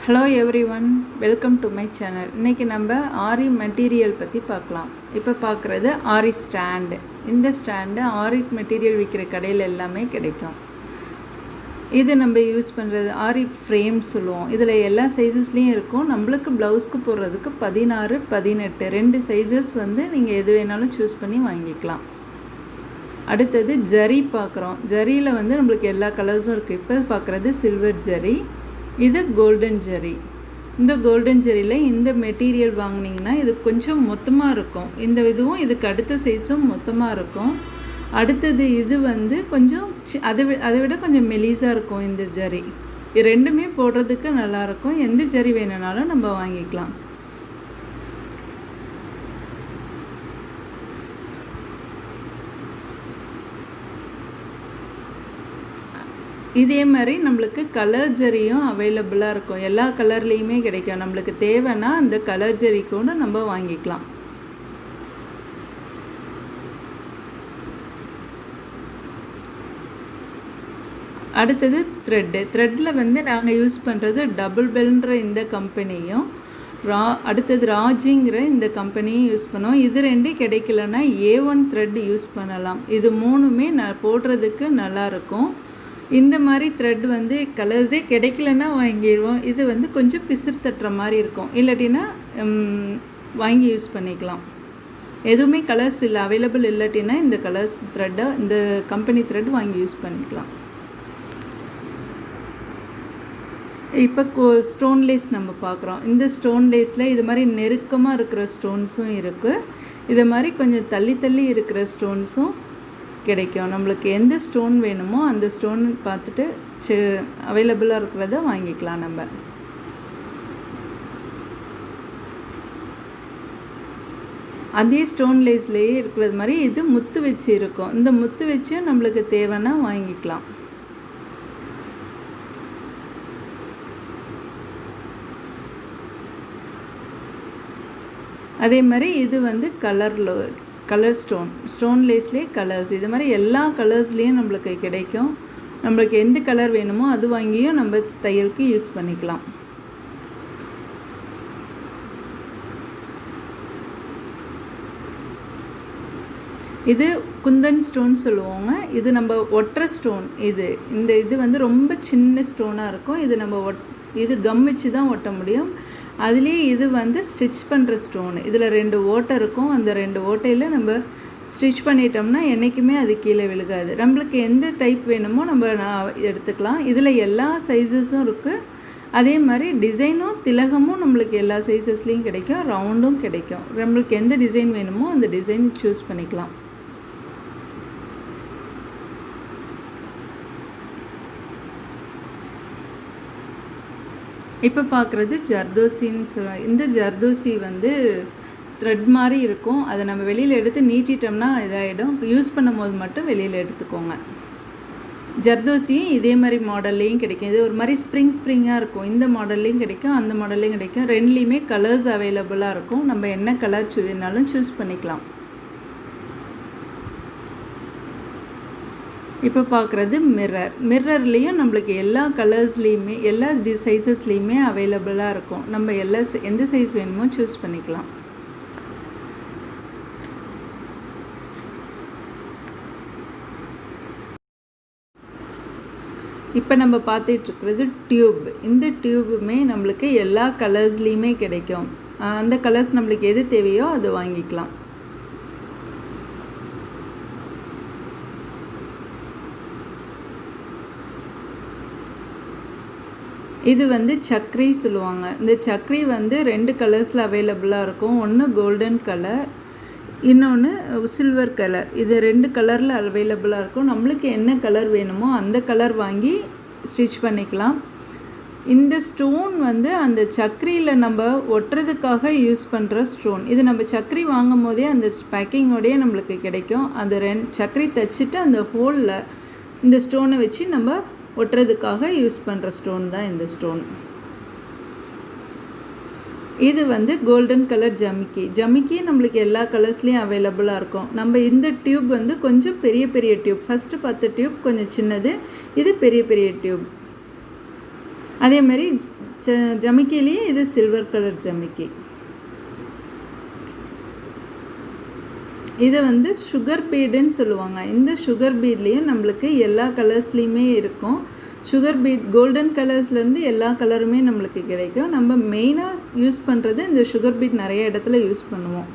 Hello everyone, welcome to my channel. இன்றைக்கி நம்ம ஆரி material பற்றி பார்க்கலாம். இப்போ பார்க்குறது ஆரி ஸ்டாண்டு. இந்த ஸ்டாண்டு ஆரி மெட்டீரியல் விற்கிற கடையில் எல்லாமே கிடைக்கும். இது நம்ம யூஸ் பண்ணுறது ஆரி ஃப்ரேம் சொல்லுவோம். இதில் எல்லா சைஸஸ்லேயும் இருக்கும். நம்மளுக்கு ப்ளவுஸ்க்கு போடுறதுக்கு 16, 18 2 சைஸஸ் நீங்கள் எது வேணாலும் சூஸ் பண்ணி வாங்கிக்கலாம். அடுத்தது ஜரி பார்க்குறோம். ஜரியில் நம்மளுக்கு எல்லா கலர்ஸும் இருக்குது. இப்போ பார்க்குறது சில்வர் ஜரி, இது கோல்டன் ஜரி. இந்த கோல்டன் ஜரியில் இந்த மெட்டீரியல் வாங்கினீங்கன்னா இது கொஞ்சம் மொத்தமாக இருக்கும். இந்த இதுவும் இதுக்கு அடுத்த சைஸும் மொத்தமாக இருக்கும். அடுத்தது இது கொஞ்சம் அதை விட கொஞ்சம் மெலிசாக இருக்கும் இந்த ஜரி. இது ரெண்டுமே போடுறதுக்கு நல்லாயிருக்கும். எந்த ஜரி வேணுனாலும் நம்ம வாங்கிக்கலாம். இதே மாதிரி நம்மளுக்கு கலர் ஜரியும் அவைலபிளாக இருக்கும். எல்லா கலர்லேயுமே கிடைக்கும். நம்மளுக்கு தேவைன்னா அந்த கலர் ஜரி கூட நம்ம வாங்கிக்கலாம். அடுத்தது த்ரெட்டில் நாங்கள் யூஸ் பண்ணுறது டபுள் பெல்ன்ற இந்த கம்பெனியும் அடுத்தது ராஜிங்கிற இந்த கம்பெனியும் யூஸ் பண்ணுவோம். இது ரெண்டும் கிடைக்கலன்னா A1 த்ரெட் யூஸ் பண்ணலாம். இது மூணுமே போடுறதுக்கு நல்லாயிருக்கும். இந்த மாதிரி த்ரெட் கலர்ஸே கிடைக்கலன்னா வாங்கிடுவோம். இது கொஞ்சம் பிசிறு தட்டுற மாதிரி இருக்கும். இல்லாட்டினா வாங்கி யூஸ் பண்ணிக்கலாம். எதுவுமே கலர்ஸ் இல்லை அவைலபிள் இல்லாட்டினா இந்த கலர்ஸ் த்ரெட்டை இந்த கம்பெனி த்ரெட் வாங்கி யூஸ் பண்ணிக்கலாம். இப்போ ஸ்டோன் லேஸ் நம்ம பார்க்குறோம். இந்த ஸ்டோன் லேஸில் இது மாதிரி நெருக்கமாக இருக்கிற ஸ்டோன்ஸும் இருக்குது. இது மாதிரி கொஞ்சம் தள்ளி தள்ளி இருக்கிற ஸ்டோன்ஸும் கிடைக்கும். நம்மளுக்கு எந்த ஸ்டோன் வேணுமோ அந்த ஸ்டோன் பார்த்துட்டு அவைலபிளாக இருக்கிறத வாங்கிக்கலாம். நம்ம அதே ஸ்டோன் லேஸ்லேயே இருக்கிறது மாதிரி இது முத்து வச்சு இருக்கும். இந்த முத்து வச்சு நம்மளுக்கு தேவைன்னா வாங்கிக்கலாம். அதே மாதிரி இது கலர் ஸ்டோன் லேஸ்லேயே கலர்ஸ். இது மாதிரி எல்லா கலர்ஸ்லேயும் நம்மளுக்கு கிடைக்கும். நம்மளுக்கு எந்த கலர் வேணுமோ அது வாங்கியும் நம்ம தையலுக்கு யூஸ் பண்ணிக்கலாம். இது குந்தன் ஸ்டோன் சொல்லுவாங்க. இது நம்ம ஒற்றை ஸ்டோன். இது ரொம்ப சின்ன ஸ்டோனாக இருக்கும். இது நம்ம இது கம் வச்சு தான் ஒட்ட முடியும். அதுலேயே இது ஸ்டிச் பண்ணுற ஸ்டோனு. இதில் 2 ஓட்டை இருக்கும். அந்த 2 ஓட்டையில் நம்ம ஸ்டிச் பண்ணிட்டோம்னா என்றைக்குமே அது கீழே விழுகாது. நம்மளுக்கு எந்த டைப் வேணுமோ நம்ம எடுத்துக்கலாம். இதில் எல்லா சைஸஸும் இருக்குது. அதே மாதிரி டிசைனும் திலகமும் நம்மளுக்கு எல்லா சைஸஸ்லேயும் கிடைக்கும். ரவுண்டும் கிடைக்கும். நம்மளுக்கு எந்த டிசைன் வேணுமோ அந்த டிசைன் சூஸ் பண்ணிக்கலாம். இப்போ பார்க்குறது ஜர்தோசின்னு சொல்லுவோம். இந்த ஜர்தோசி த்ரெட் மாதிரி இருக்கும். அதை நம்ம வெளியில் எடுத்து நீட்டிட்டோம்னா இதாகிடும். யூஸ் பண்ணும் போது மட்டும் வெளியில் எடுத்துக்கோங்க. ஜர்தோசியும் இதே மாதிரி மாடல்லையும் கிடைக்கும். இது ஒரு மாதிரி ஸ்ப்ரிங்காக இருக்கும். இந்த மாடல்லையும் கிடைக்கும், அந்த மாடல்லையும் கிடைக்கும். ரெண்டுலேயுமே கலர்ஸ் அவைலபிளாக இருக்கும். நம்ம என்ன கலர் வேணாலும் சூஸ் பண்ணிக்கலாம். இப்போ பார்க்குறது மிரர்லேயும் நம்மளுக்கு எல்லா கலர்ஸ்லேயுமே எல்லா சைஸஸ்லேயுமே அவைலபிளாக இருக்கும். நம்ம எந்த சைஸ் வேணுமோ சூஸ் பண்ணிக்கலாம். இப்போ நம்ம பார்த்துட்ருக்கிறது டியூப். இந்த டியூபுமே நம்மளுக்கு எல்லா கலர்ஸ்லேயுமே கிடைக்கும். அந்த கலர்ஸ் நம்மளுக்கு எது தேவையோ அது வாங்கிக்கலாம். இது சக்ரி சொல்லுவாங்க. இந்த சக்ரி 2 கலர்ஸில் அவைலபிளாக இருக்கும். ஒன்று கோல்டன் கலர், இன்னொன்று சில்வர் கலர். இது 2 கலரில் அவைலபிளாக இருக்கும். நம்மளுக்கு என்ன கலர் வேணுமோ அந்த கலர் வாங்கி ஸ்டிச் பண்ணிக்கலாம். இந்த ஸ்டோன் அந்த சக்ரியில் நம்ம ஒட்டுறதுக்காக யூஸ் பண்ணுற ஸ்டோன். இது நம்ம சக்ரி வாங்கும் போதே அந்த பேக்கிங்கோடையே நம்மளுக்கு கிடைக்கும். அந்த சக்ரி தைச்சிட்டு அந்த ஹோலில் இந்த ஸ்டோனை வச்சு நம்ம ஒட்டுறதுக்காக யூஸ் பண்ணுற ஸ்டோன் தான் இந்த ஸ்டோன். இது கோல்டன் கலர் ஜமிக்கி நம்மளுக்கு எல்லா கலர்ஸ்லேயும் அவைலபிளாக இருக்கும். நம்ம இந்த டியூப் கொஞ்சம் பெரிய பெரிய டியூப். ஃபஸ்ட்டு 10 டியூப் கொஞ்சம் சின்னது, இது பெரிய பெரிய டியூப். அதே மாதிரி ஜமிக்கிலேயே இது சில்வர் கலர் ஜமிக்கி. இதை வந்து சுகர் பீடுன்னு சொல்லுவாங்க. இந்த சுகர் பீட்லேயும் நம்மளுக்கு எல்லா கலர்ஸ்லேயுமே இருக்கும். சுகர் பீட் கோல்டன் கலர்ஸ்லேருந்து எல்லா கலருமே நம்மளுக்கு கிடைக்கும். நம்ம மெயினாக யூஸ் பண்ணுறது இந்த சுகர் பீட் நிறைய இடத்துல யூஸ் பண்ணுவோம்.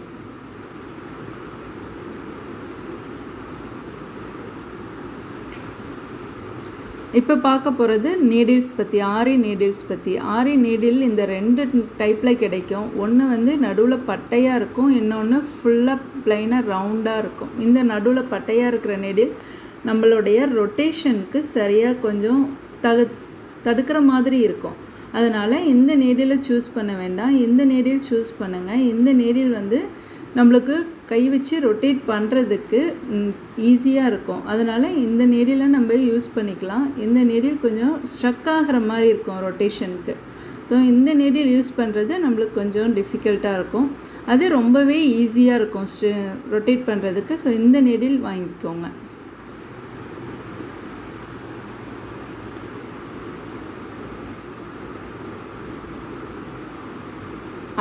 இப்போ பார்க்க போகிறது நீடில்ஸ் பற்றி, ஆரி நீடில்ஸ் பற்றி. ஆரி நீடில் இந்த 2 டைப்பில் கிடைக்கும். ஒன்று வந்து நடுவில் பட்டையாக இருக்கும், இன்னொன்று ஃபுல்லாக ப்ளைனாக ரவுண்டாக இருக்கும். இந்த நடுவில் பட்டையாக இருக்கிற நீடில் நம்மளுடைய ரொட்டேஷனுக்கு சரியாக கொஞ்சம் தடுக்கிற மாதிரி இருக்கும். அதனால் இந்த நீடிலை சூஸ் பண்ண வேண்டாம், இந்த நீடில் சூஸ் பண்ணுங்கள். இந்த நீடில் வந்து நம்மளுக்கு கை வச்சு ரொட்டேட் பண்ணுறதுக்கு ஈஸியாக இருக்கும். அதனால் இந்த நீடிலை நம்ம யூஸ் பண்ணிக்கலாம். இந்த நீடில் கொஞ்சம் ஸ்ட்ரக் ஆகிற மாதிரி இருக்கும் ரொட்டேஷனுக்கு. ஸோ இந்த நீடில் யூஸ் பண்ணுறது நம்மளுக்கு கொஞ்சம் டிஃபிகல்ட்டாக இருக்கும். அது ரொம்பவே ஈஸியாக இருக்கும் ரொட்டேட் பண்ணுறதுக்கு. ஸோ இந்த நீடில் வாங்கிக்கோங்க.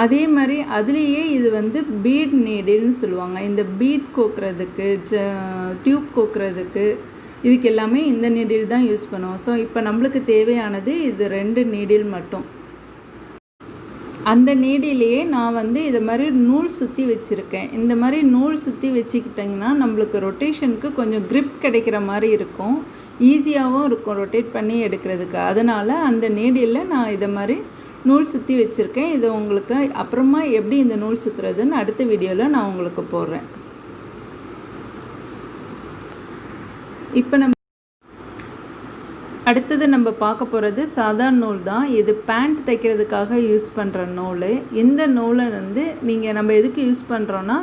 அதே மாதிரி அதுலேயே இது வந்து பீட் நீடில்னு சொல்லுவாங்க. இந்த பீட் கோக்குறதுக்கு டியூப் கோக்குறதுக்கு இதுக்கு எல்லாமே இந்த நீடில் தான் யூஸ் பண்ணுவோம். ஸோ இப்போ நம்மளுக்கு தேவையானது இது 2 நீடில் மட்டும். அந்த நீடிலேயே நான் வந்து இது மாதிரி நூல் சுற்றி வச்சுருக்கேன். இந்த மாதிரி நூல் சுற்றி வச்சுக்கிட்டிங்கன்னா நம்மளுக்கு ரொட்டேஷனுக்கு கொஞ்சம் க்ரிப் கிடைக்கிற மாதிரி இருக்கும், ஈஸியாகவும் இருக்கும் ரொட்டேட் பண்ணி எடுக்கிறதுக்கு. அதனால் அந்த நீடிலில் நான் இதை மாதிரி நூல் சுற்றி வச்சுருக்கேன். இது உங்களுக்கு அப்புறமா எப்படி இந்த நூல் சுற்றுறதுன்னு அடுத்த வீடியோவில் நான் உங்களுக்கு போடுறேன். இப்போ அடுத்தது நம்ம பார்க்க போகிறது சாதாரண நூல் தான். இது பேண்ட் தைக்கிறதுக்காக யூஸ் பண்ணுற நூல். இந்த நூலை வந்து நம்ம எதுக்கு யூஸ் பண்ணுறோன்னா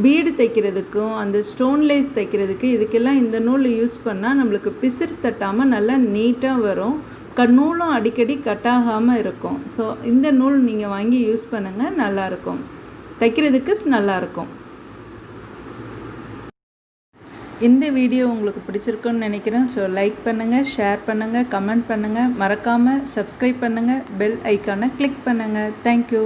பீடு தைக்கிறதுக்கும் அந்த ஸ்டோன்லேஸ் தைக்கிறதுக்கு இதுக்கெல்லாம் இந்த நூல் யூஸ் பண்ணால் நம்மளுக்கு பிசிறு தட்டாமல் நல்லா நீட்டாக வரும். நூலும் அடிக்கடி கட்டாகாமல் இருக்கும். ஸோ இந்த நூல் நீங்கள் வாங்கி யூஸ் பண்ணுங்கள், நல்லாயிருக்கும், தைக்கிறதுக்கு நல்லாயிருக்கும். இந்த வீடியோ உங்களுக்கு பிடிச்சிருக்குன்னு நினைக்கிறேன். ஸோ லைக் பண்ணுங்கள், ஷேர் பண்ணுங்கள், கமெண்ட் பண்ணுங்கள், மறக்காமல் சப்ஸ்கிரைப் பண்ணுங்கள், பெல் ஐக்கானை கிளிக் பண்ணுங்கள். தேங்க்யூ.